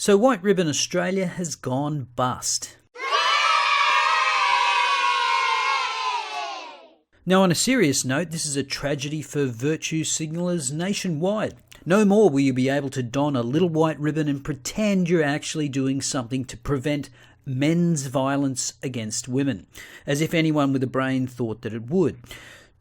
So White Ribbon Australia has gone bust. Now, on a serious note, this is a tragedy for virtue signallers nationwide. No more will you be able to don a little white ribbon and pretend you're actually doing something to prevent men's violence against women, as if anyone with a brain thought that it would.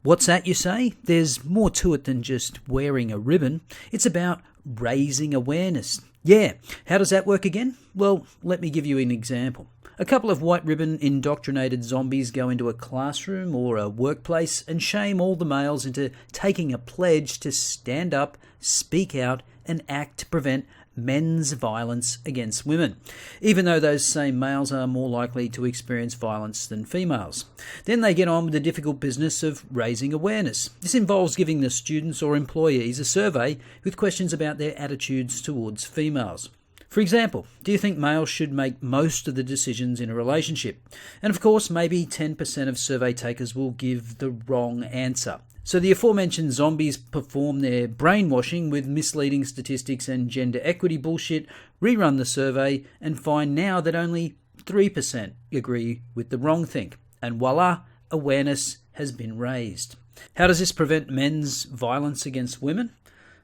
What's that, you say? There's more to it than just wearing a ribbon. It's about raising awareness. Yeah, how does that work again? Well, let me give you an example. A couple of white ribbon indoctrinated zombies go into a classroom or a workplace and shame all the males into taking a pledge to stand up, speak out, and act to prevent men's violence against women, even though those same males are more likely to experience violence than females. Then they get on with the difficult business of raising awareness. This involves giving the students or employees a survey with questions about their attitudes towards females. For example, do you think males should make most of the decisions in a relationship? And of course, maybe 10% of survey takers will give the wrong answer. So the aforementioned zombies perform their brainwashing with misleading statistics and gender equity bullshit, rerun the survey, and find now that only 3% agree with the wrong thing. And voila, awareness has been raised. How does this prevent men's violence against women?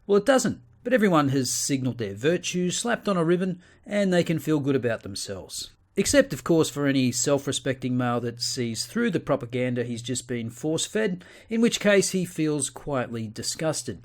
Well, it doesn't. But everyone has signalled their virtue, slapped on a ribbon, and they can feel good about themselves. Except, of course, for any self-respecting male that sees through the propaganda he's just been force-fed, in which case he feels quietly disgusted.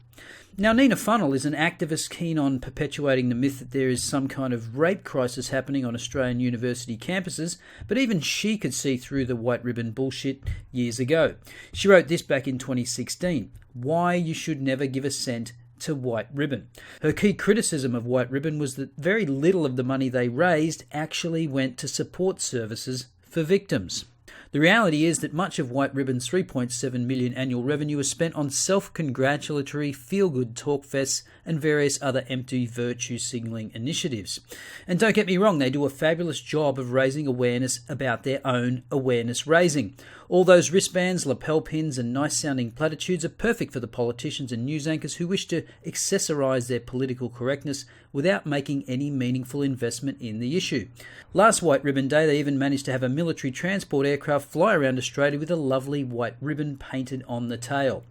Now, Nina Funnell is an activist keen on perpetuating the myth that there is some kind of rape crisis happening on Australian university campuses, but even she could see through the white ribbon bullshit years ago. She wrote this back in 2016, "Why you should never give a cent to White Ribbon." Her key criticism of White Ribbon was that very little of the money they raised actually went to support services for victims. The reality is that much of White Ribbon's $3.7 million annual revenue is spent on self-congratulatory, feel-good talk fests and various other empty virtue signalling initiatives. And don't get me wrong, they do a fabulous job of raising awareness about their own awareness raising. All those wristbands, lapel pins and nice-sounding platitudes are perfect for the politicians and news anchors who wish to accessorize their political correctness without making any meaningful investment in the issue. Last White Ribbon Day, they even managed to have a military transport aircraft fly around Australia with a lovely white ribbon painted on the tail.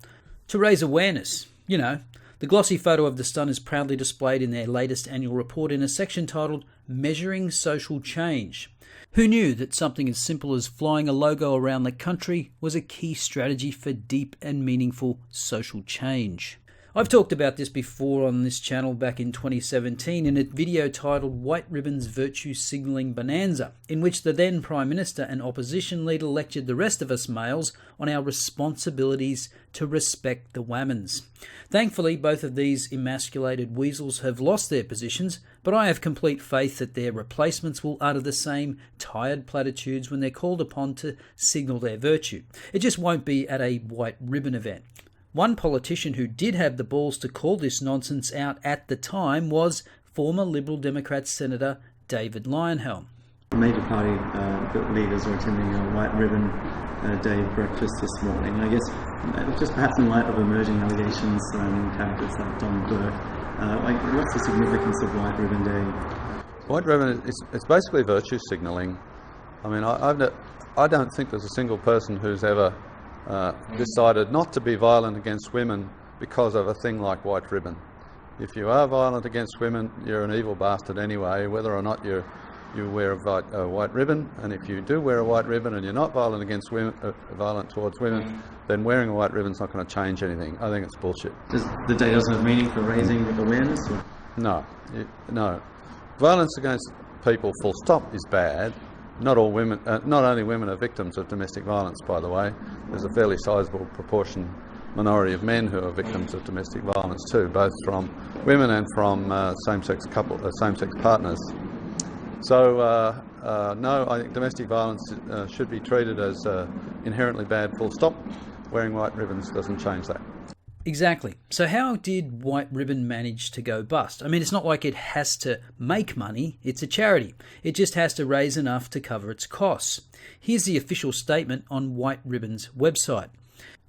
To raise awareness, you know. The glossy photo of the stun is proudly displayed in their latest annual report in a section titled Measuring Social Change. Who knew that something as simple as flying a logo around the country was a key strategy for deep and meaningful social change? I've talked about this before on this channel back in 2017 in a video titled White Ribbon's Virtue Signalling Bonanza, in which the then Prime Minister and opposition leader lectured the rest of us males on our responsibilities to respect the whammons. Thankfully, both of these emasculated weasels have lost their positions, but I have complete faith that their replacements will utter the same tired platitudes when they're called upon to signal their virtue. It just won't be at a White Ribbon event. One politician who did have the balls to call this nonsense out at the time was former Liberal Democrat Senator David Leyonhjelm. Major party leaders are attending a White Ribbon Day breakfast this morning. I guess just perhaps in light of emerging allegations surrounding characters like Don Burke, what's the significance of White Ribbon Day? White Ribbon it's basically virtue signalling. I mean, I don't think there's a single person who's ever decided not to be violent against women because of a thing like White Ribbon. If you are violent against women, you're an evil bastard anyway, whether or not you wear a white ribbon. And if you do wear a white ribbon and you're not violent against women, violent towards women, then wearing a white ribbon's not going to change anything. I think it's bullshit. The day doesn't have meaning for raising awareness? Or? No. Violence against people, full stop, is bad. Not all women, not only women are victims of domestic violence, by the way. There's a fairly sizable minority of men who are victims of domestic violence too, both from women and from same-sex partners. So no, I think domestic violence should be treated as inherently bad, full stop. Wearing white ribbons doesn't change that. Exactly. So how did White Ribbon manage to go bust? I mean, it's not like it has to make money. It's a charity. It just has to raise enough to cover its costs. Here's the official statement on White Ribbon's website.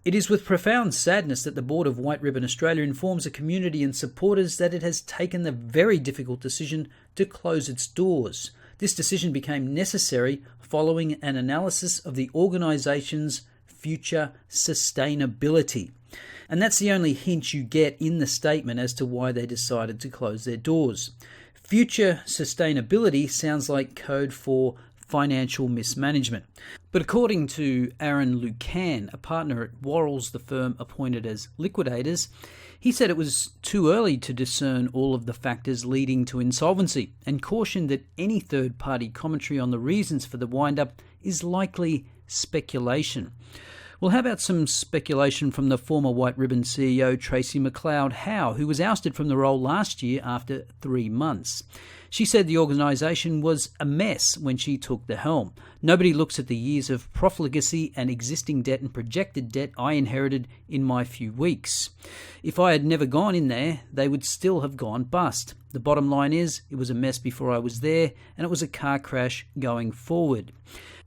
It is with profound sadness that the board of White Ribbon Australia informs the community and supporters that it has taken the very difficult decision to close its doors. This decision became necessary following an analysis of the organisation's future sustainability. And that's the only hint you get in the statement as to why they decided to close their doors. Future sustainability sounds like code for financial mismanagement. But according to Aaron Lucan, a partner at Worrells, the firm appointed as liquidators, he said it was too early to discern all of the factors leading to insolvency and cautioned that any third-party commentary on the reasons for the wind-up is likely speculation. Well, how about some speculation from the former White Ribbon CEO Tracy McLeod-Howe, who was ousted from the role last year after 3 months? She said the organisation was a mess when she took the helm. Nobody looks at the years of profligacy and existing debt and projected debt I inherited in my few weeks. If I had never gone in there, they would still have gone bust. The bottom line is, it was a mess before I was there, and it was a car crash going forward.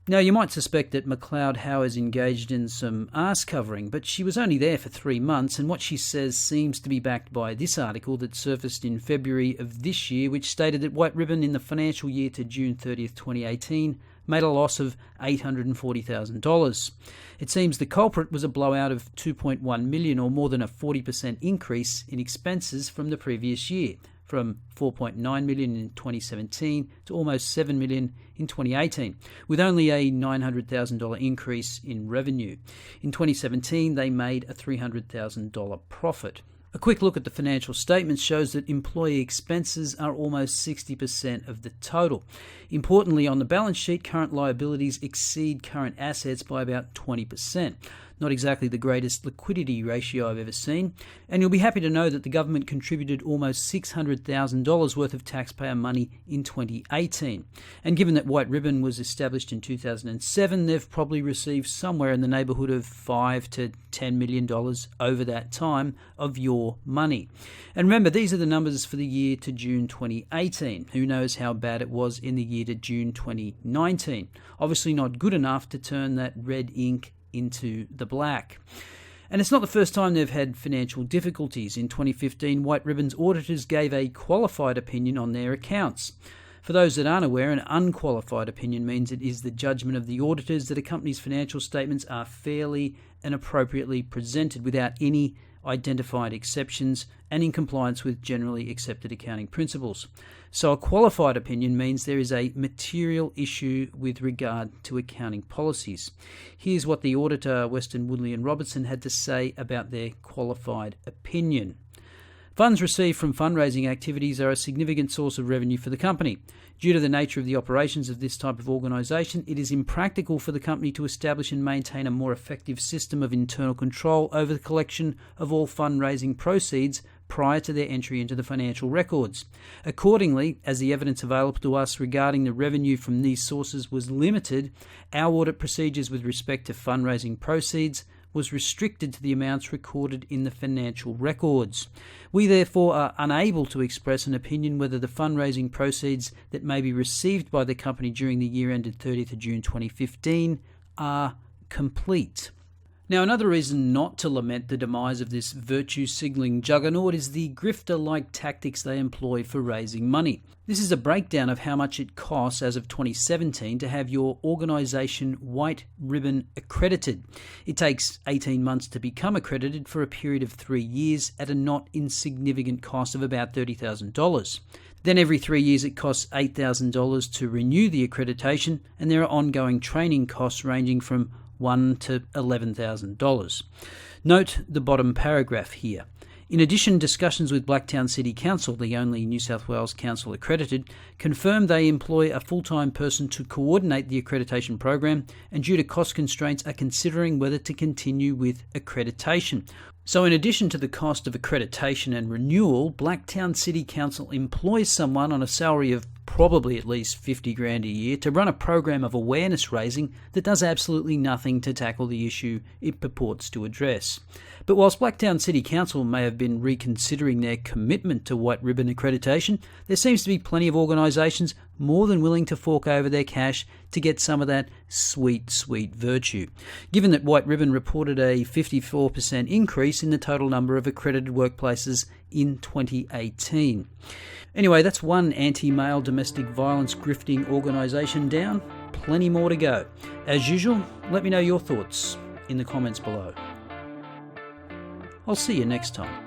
Now, you might suspect that McLeod-Howe is engaged in some arse covering, but she was only there for 3 months, and what she says seems to be backed by this article that surfaced in February of this year, which stated that White Ribbon in the financial year to June 30th, 2018, made a loss of $840,000. It seems the culprit was a blowout of $2.1 million, or more than a 40% increase in expenses from the previous year, from $4.9 million in 2017 to almost $7 million in 2018, with only a $900,000 increase in revenue. In 2017, they made a $300,000 profit. A quick look at the financial statements shows that employee expenses are almost 60% of the total. Importantly, on the balance sheet, current liabilities exceed current assets by about 20%. Not exactly the greatest liquidity ratio I've ever seen. And you'll be happy to know that the government contributed almost $600,000 worth of taxpayer money in 2018. And given that White Ribbon was established in 2007, they've probably received somewhere in the neighbourhood of $5 to $10 million over that time of your money. And remember, these are the numbers for the year to June 2018. Who knows how bad it was in the year to June 2019. Obviously not good enough to turn that red ink into the black. And it's not the first time they've had financial difficulties. In 2015, White Ribbon's auditors gave a qualified opinion on their accounts. For those that aren't aware, an unqualified opinion means it is the judgment of the auditors that a company's financial statements are fairly and appropriately presented without any identified exceptions and in compliance with generally accepted accounting principles. So a qualified opinion means there is a material issue with regard to accounting policies. Here's what the auditor, Weston Woodley and Robertson, had to say about their qualified opinion. Funds received from fundraising activities are a significant source of revenue for the company. Due to the nature of the operations of this type of organisation, it is impractical for the company to establish and maintain a more effective system of internal control over the collection of all fundraising proceeds prior to their entry into the financial records. Accordingly, as the evidence available to us regarding the revenue from these sources was limited, our audit procedures with respect to fundraising proceeds was restricted to the amounts recorded in the financial records. We therefore are unable to express an opinion whether the fundraising proceeds that may be received by the company during the year ended 30th of June 2015 are complete. Now, another reason not to lament the demise of this virtue-signalling juggernaut is the grifter-like tactics they employ for raising money. This is a breakdown of how much it costs as of 2017 to have your organisation White Ribbon accredited. It takes 18 months to become accredited for a period of 3 years at a not insignificant cost of about $30,000. Then every 3 years it costs $8,000 to renew the accreditation, and there are ongoing training costs ranging from $1,000 to $11,000. Note the bottom paragraph here. In addition, discussions with Blacktown City Council, the only New South Wales council accredited, confirmed they employ a full-time person to coordinate the accreditation program, and due to cost constraints are considering whether to continue with accreditation. So in addition to the cost of accreditation and renewal, Blacktown City Council employs someone on a salary of probably at least $50,000 a year to run a program of awareness raising that does absolutely nothing to tackle the issue it purports to address. But whilst Blacktown City Council may have been reconsidering their commitment to White Ribbon accreditation, there seems to be plenty of organisations more than willing to fork over their cash to get some of that sweet, sweet virtue, given that White Ribbon reported a 54% increase in the total number of accredited workplaces in 2018. Anyway, that's one anti-male domestic violence grifting organisation down. Plenty more to go. As usual, let me know your thoughts in the comments below. I'll see you next time.